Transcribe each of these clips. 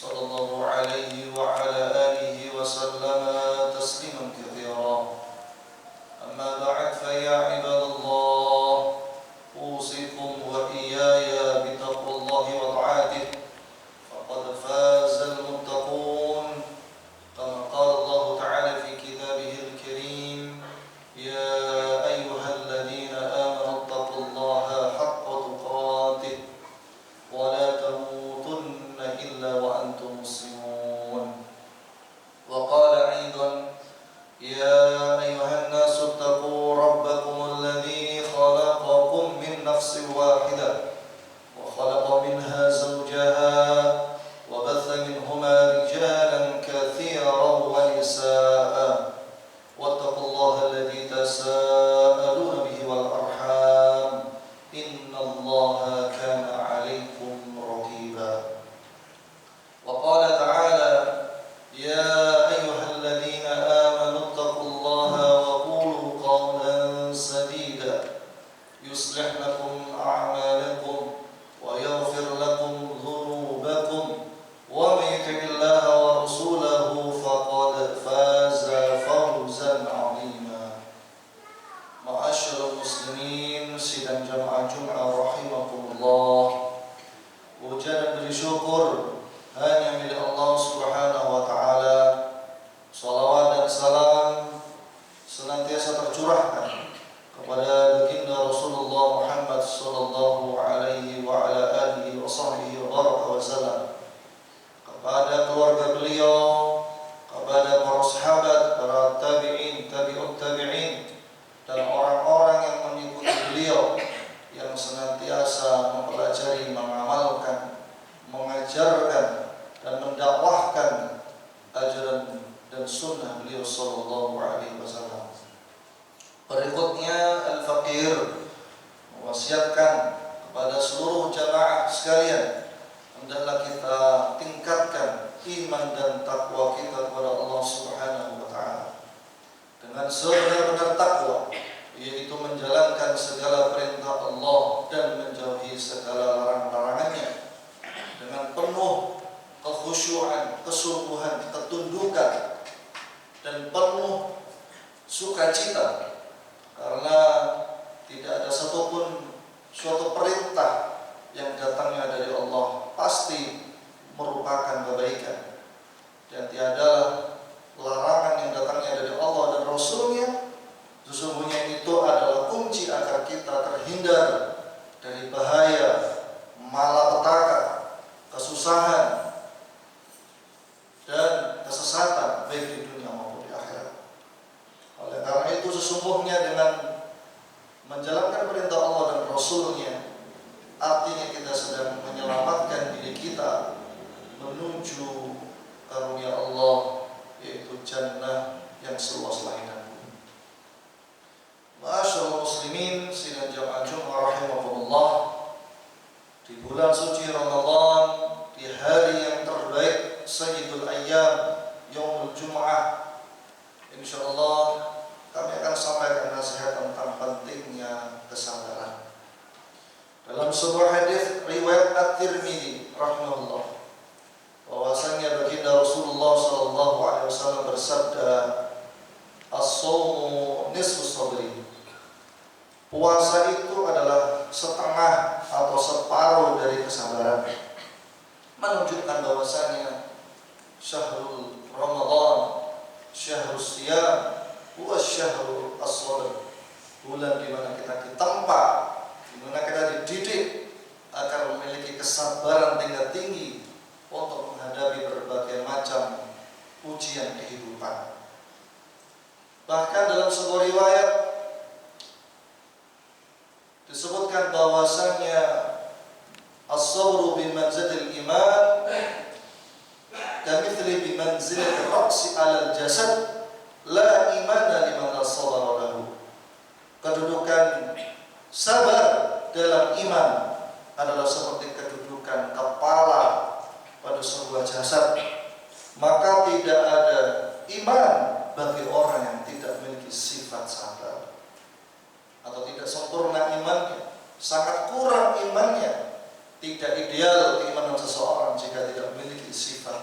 صلى الله عليه وعلى آله وسلم تسليما كثيرا. أما بعد فيا عباد الله أوصيكم وإياي بتقوى الله وطاعته فقد فاز المتقون كما قال الله تعالى في كتابه الكريم يا أيها الذين آمنوا اتقوا الله حق تقاته ولا تموتن إلا وأنتم مسلمون. وقال أيضا يا أيها الناس اتقوا ربكم الذي خلقكم من نفس واحدة وخلق منها زوجها وبث منهما رجالا كثيرا ونساء واتقوا الله الذي تساءلون به والأرحام إن الله كان عليكم رقيبا. وقال تعالى يا أيها الذين آمنوا اتقوا الله وقولوا قولا سديدا يصلح لكم أعمالكم ويغفر لكم ذنوبكم ومن يطع الله ورسوله فقد فاز فوزا عظيما. Ma'asyiral muslimin sidang jamaah Jumat rahimakumullah. Puja dan bersyukur hanya milik Allah Subhanahu wa taala. Shalawat dan salam senantiasa tercurahkan kepada baginda Rasulullah Muhammad sallallahu alaihi wa ala alihi wa sahbihi wa baraka wasallam, kepada keluarga beliau, kepada para sahabat, para tabi'in, tabi'ut tabi'in, dan orang-orang yang mengikuti beliau yang senantiasa mempelajari, mengamalkan, mengajarkan dan mendakwahkan ajaran dan sunnah beliau sallallahu alaihi wasallam. Berikutnya Al-Faqir mewasiatkan kepada seluruh jamaah sekalian, hendaklah kita tingkatkan iman dan takwa kita kepada Allah Subhanahu wa taala dengan sebenar-benar takwa, yaitu menjalankan segala perintah Allah dan menjauhi segala larang-larangannya dengan penuh kekhusyuan, kesungguhan, ketundukan dan penuh sukacita, karena tidak ada satupun suatu perintah yang datangnya dari Allah pasti merupakan kebaikan, dan tiadalah larangan yang datangnya dari Allah dan Rasulnya sesungguhnya itu adalah kunci agar kita terhindar dari bahaya, malapetaka, kesusahan dan kesesatan baik di dunia maupun di akhirat. Oleh karena itu sesungguhnya dengan menjalankan perintah Allah dan Rasulnya, artinya kita sedang menyelamatkan diri kita menuju karunia Allah, yaitu jannah yang seluas langit dan bumi. Ma'asyiral muslimin sidang jamaah Jumat rahimakumullah, di bulan suci Ramadan, di hari yang terbaik, Sayyidul Ayyam, Yaumul Jum'ah, insyaallah kami akan sampaikan nasihat tentang pentingnya kesabaran. Dalam sebuah hadis riwayat At-Tirmidzi rahimahullah, bahwasanya baginda Rasulullah sallallahu alaihi wasallam bersabda, as-shaumu nisfu sabri. Puasa itu adalah setengah atau separuh dari kesabaran. Menunjukkan bahwasanya syahrul Ramadan, syahrul siyam, wa syahrul as-sabr, bulan di mana kita ditempa, di mana kita dididik agar memiliki kesabaran tingkat tinggi untuk menghadapi berbagai macam ujian kehidupan. Bahkan dalam sebuah riwayat disebutkan bahwasanya as-sabru bi manzilil iman kamithli bi manzilil ra'si 'alal jasad la imana liman la sabara lahu. Kedudukan sabar dalam iman adalah seperti kedudukan kepala pada sebuah jasad, maka tidak ada iman bagi orang yang tidak memiliki sifat sabar atau tidak sempurna imannya, sangat kurang imannya, tidak ideal keimanan seseorang jika tidak memiliki sifat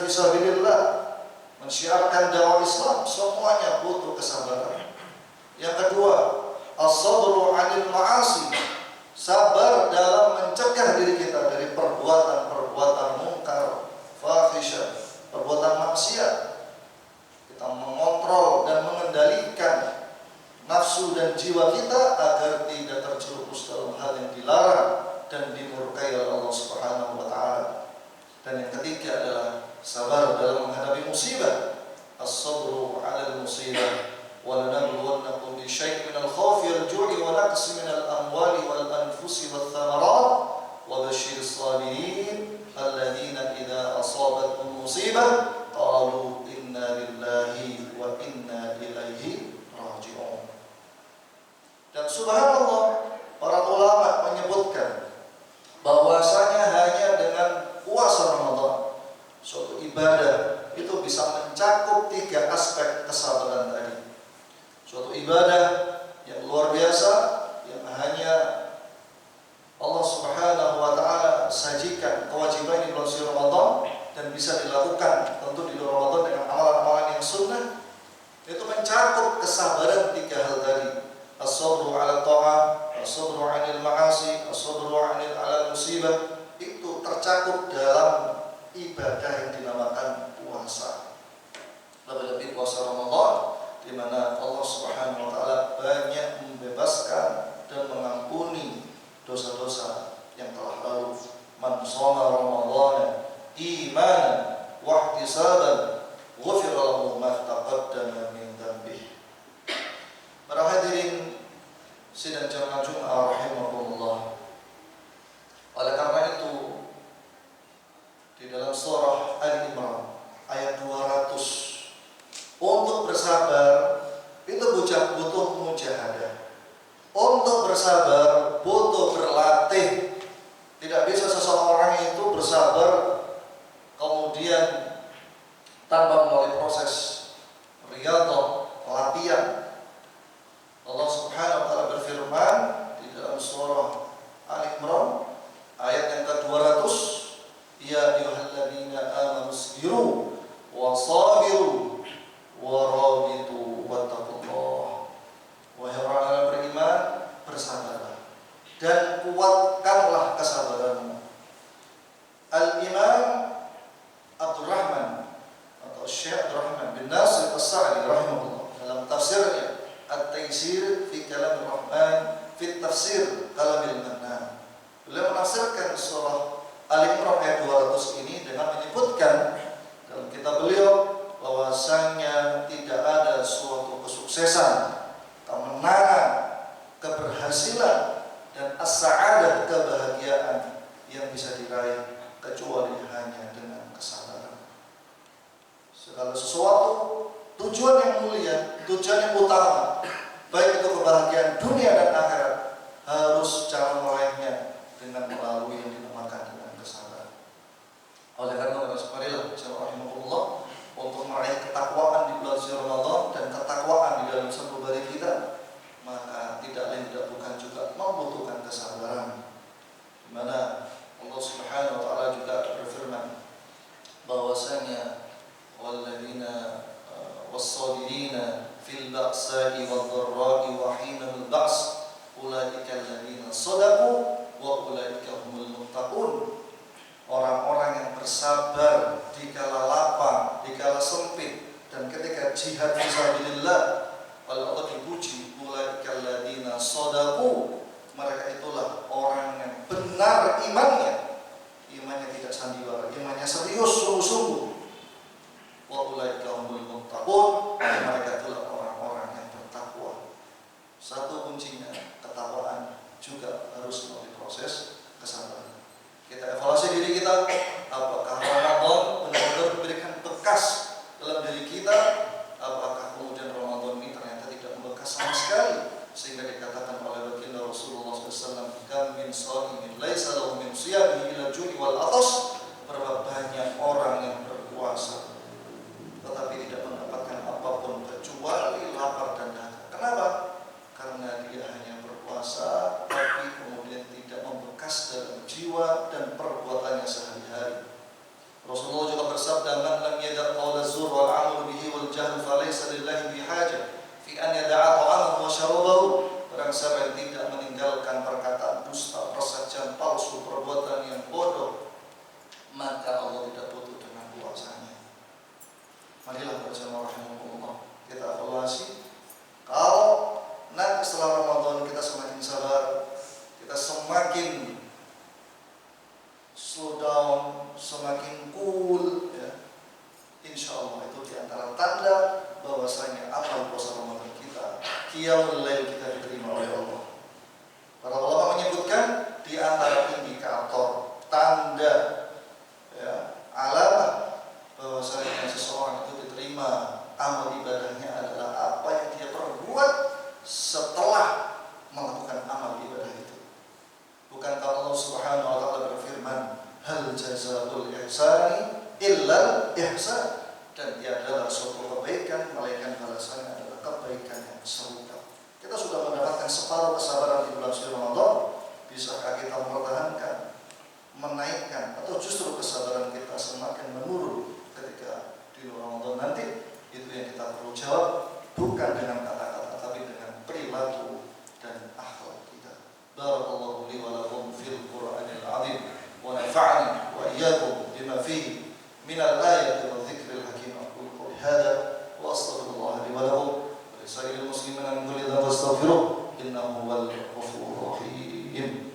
fisabilillah, mensyiarkan dakwah Islam, semuanya butuh kesabaran. Yang kedua, as-sabru 'anil ma'asi, sabar dalam mencegah diri kita dari perbuatan-perbuatan mungkar, fahisyah, perbuatan maksiat. Kita mengontrol dan mengendalikan nafsu dan jiwa kita agar tidak terjerumus dalam hal yang dilarang dan dimurkai oleh Allah Subhanahu wa taala. Dan yang ketiga adalah sabar dalam menghadapi musibah. As-sabru 'alal musibah wa lanabluwannakum bi syai'in minal khawfi wal ju'i wa naqsin minal amwali wal anfusi wath thamarat wa basyyiris sabirin alladziina idza asabatuhum musibah qalu inna lillahi wa inna ilaihi raji'un. Dan subhanallah, para ulama menyebutkan bahwasanya hanya dengan puasa Ramadan, suatu ibadah itu bisa mencakup 3 aspek kesabaran tadi. Suatu ibadah yang luar biasa yang hanya Allah Subhanahu wa taala sajikan kewajiban di bulan suci Ramadan dan bisa dilakukan tentu di bulan Ramadan dengan amalan-amalan yang sunnah, itu mencakup kesabaran 3 hal tadi. As-sabru 'ala ta'ah, as-sabru 'anil ma'asi, as-sabru 'ala musibah, itu tercakup dalam ibadah yang dinamakan puasa. Lebih-lebih puasa Ramadan, di mana Allah Subhanahu wa taala banyak membebaskan dan mengampuni dosa-dosa yang telah lalu. Man shoma Ramadhana imanan wa ihtisaban ghufira lahu ma taqaddama min dhanbihi. Para hadirin sidang jamaah Jumat rahimakumullah. Oleh karena itu, di dalam surah Al-Imran ayat 200, untuk bersabar itu butuh mujahadah. Untuk bersabar butuh berlatih. Tidak bisa seseorang itu bersabar kemudian tanpa melalui proses riyadhah, latihan. Allah Subhanahu wa taala berfirman di dalam surah Al-Imran ayat yang ke-200, ya ayyuhalladzina amanu isbiru wa sabiru wa rabitu wattaqullah. Wahai orang yang beriman, bersabarlah dan kuatkanlah kesabaranmu. Al-Imam Abdurrahman atau Syekh Abdurrahman bin Nasir As-Sa'di rahimahullah dalam tafsirnya At-Taysir fi Kalamir Rahman fi Tafsir Kalamil Mannan, beliau menafsirkan surah Al-Imran ayat 200 ini dengan menyebutkan dalam kitab beliau bahwasanya tidak ada suatu kesuksesan, kemenangan, keberhasilan dan as-sa'adah, kebahagiaan yang bisa diraih kecuali hanya dengan kesabaran. Segala sesuatu tujuan yang mulia, tujuan yang utama, baik itu kebahagiaan dunia dan akhirat, harus cara meraihnya dengan melalui yang dinamakan dengan kesabaran. Oleh karena itu, marilah rahimahullah, untuk meraih ketakwaan di bulan suci Ramadan dan ketakwaan di dalam seluruh hari kita, maka tidak lain tidak bukan juga membutuhkan kesabaran. Di mana Allah Subhanahu wa taala juga berfirman bahwasanya walladzina was-sabirina fil ba'sa'i wad-dharra'i wa hinal ba's ulaika alladzina shadaqu wa ulaika humul muttaqun. Orang-orang yang bersabar di kala lapang, di kala sempit, dan ketika jihad fisabilillah, oleh Allah dipuji, ulaika alladzina shadaqu, mereka itulah orang yang benar imannya, imannya tidak sandiwara, imannya serius sungguh-sungguh. Wa ulaika humul muttaqun, mereka itulah orang-orang yang bertakwa. Satu kuncinya ketakwaan juga harus melalui proses kesabaran. Kita evaluasi diri kita, apakah Ramadan benar-benar amal ibadahnya adalah apa yang dia perbuat setelah melakukan amal ibadah itu. Bukankah Allah Subhanahu wa taala berfirman, hal jazaa'ul ihsani illa ihsan, dan dia adalah suatu kebaikan melainkan balasannya adalah kebaikan yang serupa. Kita sudah mendapatkan separuh kesabaran di bulan suci Ramadan. Bisakah kita mempertahankan, menaikkan, atau justru kesabaran kita semakin menurun ketika di Ramadan nanti? Itu yang kita perlu jawab, bukan dengan kata-kata tapi dengan perilaku dan akhlak kita. Barakallahu li wa lakum fil Qur'anil 'azim wa nafa'ani wa iyyakum bima fihi min al-ayati wa dzikril hakim. Aqulu qawli hadza wa astaghfirullah li wa lakum wa li sa'iril muslimina min kulli dhanbin fastaghfiruh innahu huwal ghafurur rahim.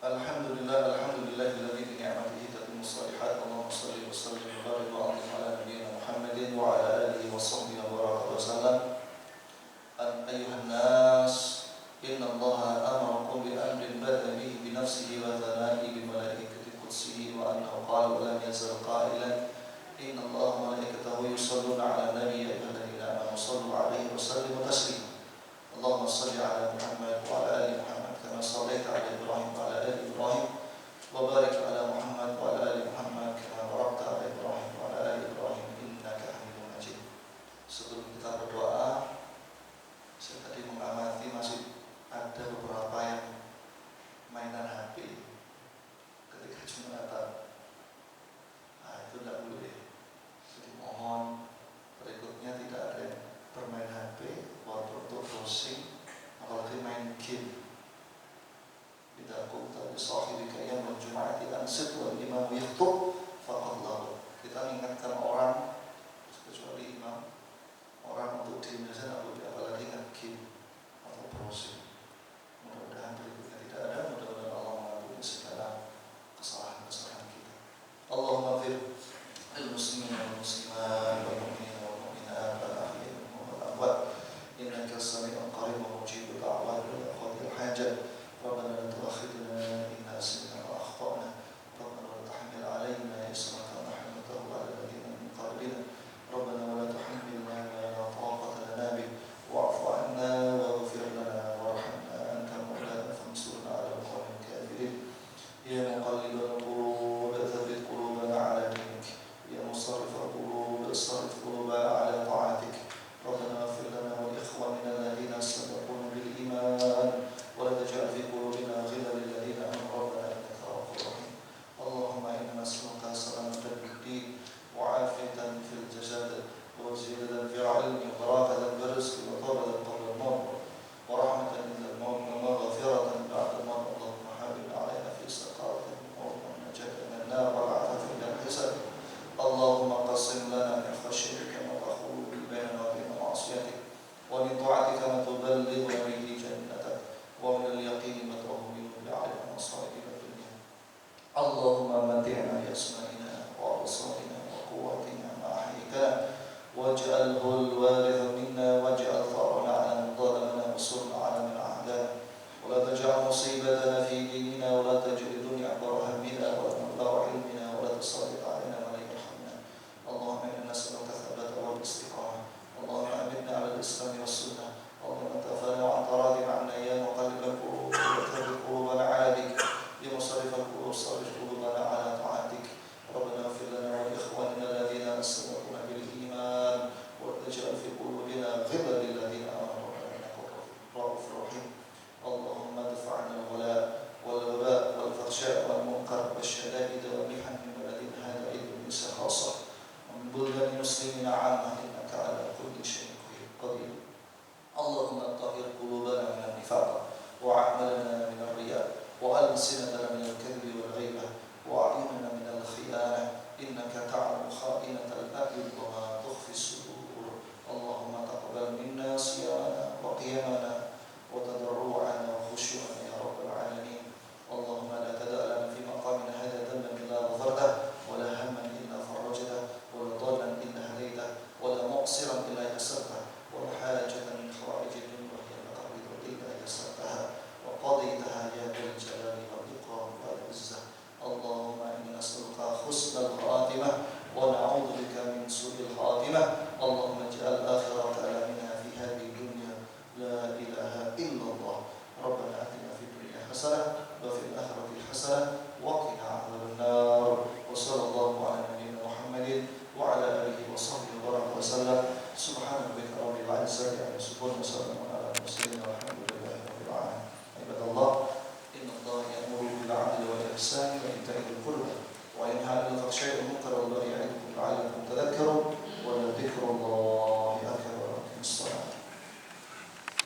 Alhamdulillahilladzi bi ni'matihi tatimmu shalihat. Allahumma shalli wa sallim wa barik wa an'im ala nabiyyina Muhammadin wa ala alihi wa sahbihi wa baraka wa sallam. Ayyuhan nas, inna Allaha amarakum bi amrin bada'a bihi bi nafsihi wa thana'i bi malaikati qudsihi wa annahu qala wa lam yazal qailan inna Allaha wa malaikatahu yusalluna 'alan nabiy ya ayyuhalladzina amanu sallu 'alaihi wa sallimu taslima. Allahumma shalli 'ala Muhammad wa 'ala ali Muhammad kama shallaita 'ala Ibrahim wa 'ala ali Ibrahim wa barik 'ala Muhammad wa 'ala ali Muhammad kama barakta 'ala Ibrahim wa 'ala ali Ibrahim innaka Hamidum Majid. Sebelum kita berdoa, saya tadi mengamati masih ada beberapa yang mainan HP ketika Jumatan. Nah, itu tidak boleh. Jadi mohon berikutnya tidak ada yang bermain HP walaupun untuk browsing, apalagi main game. Idza qumta bi sahibika yaumil jum'ati ansit wal imam yakhutub faqad lahu. Kita mengingatkan orang, kecuali imam, orang untuk di Indonesia tidak boleh apalagi dengan game atau browsing. Mudah-mudahan berikutnya tidak ada. Mudah-mudahan Allah mengampuni segala kesalahan-kesalahan kita. Allahumma fir lil muslimin wal muslimat wal mu'minin wal mu'minat wal ahya'i wal amwat innaka sami'un qarib wa mujibud da'wat wa qadil hajat. Rabbana la tu'akhidna in nasina wa akhtana. Rabbana la tahmil 'alaina isran kama hamaltahu 'ala alladhina min qablina. Rabbana wa la tuhammilna ma la taqata lana bih wa'fu 'anna waghfir lana warhamna anta mawlana fansurna 'ala al-qawmil kafirin. Ya muqallibal qulub thabbit qulubana 'ala dinik. Ya musarrifal qulub sarrif qulubana 'ala ta'atik. Rabbana ighfir lana wa li ikhwanina alladhina sabaquna bil iman wa la taj'al fi qulubina ghillan lil ladzina amanu rabbana innaka ra'ufur rahim. Allahumma inna nas'aluka salamatan fid din wa 'afiyatan fil jasad wa ziyadatan fil 'ilmi wa barakatan fil rizqi wa tawbatan qabla al-maut wa rahmatan inda al-maut wa maghfiratan ba'da al-maut. Allahumma habib 'alaina fi saqawatil maut wa najatan min an-nar wal 'afata min al-hisab. Allahumma qassim lana min khashyatika ma tahulu bainana wa bain ma'siyatik wa min ta'atika ma tuballighuna bihi jannatak wa min al-yaqini ma tuhawwinu bihi 'alaina masa'ib ad-dunya. Allahumma mati'na bi asma'ina wa absarina wa quwwatina ma ahyaytana waj'alhu al-waritha minna waj'al tharana 'ala man zalamana wansurna 'ala man 'adana wa la taj'al musibatana fi dinina wa la taj'al ad-dunya akbar hammina wa la mablagha 'ilmina wa la tusallit 'alaina man la yarhamna. Allahumma inna nas'aluka thabata wal istiqamah. Allahumma aminna 'ala al-islam was sunnah. Allahumma tafana 'an taradin 'anna ya muqallibal qulub thabbit qulubana 'ala dik. Ya musarrifal qulub sarrif qulubana 'ala ta'atik. Rabbana ighfir lana wa li ikhwanina alladhina sabaquna bil iman wa la taj'al fi kalimah. Allahumma ij'al akhir kalamina fi hadhihi dunya la ilaha illallah. Rabbana atina fid dunya hasanah wa fil akhirati hasanah wa qina adzaban nar. Wa sallallahu ala nabiyyina Muhammadin wa ala alihi wa sahbihi wa sallam. Subhana rabbika rabbil izzati amma yasifun wa salamun ala al mursalin walhamdulillahi rabbil alamin. Ibadallah, innallaha ya'muru bil 'adli wal ihsan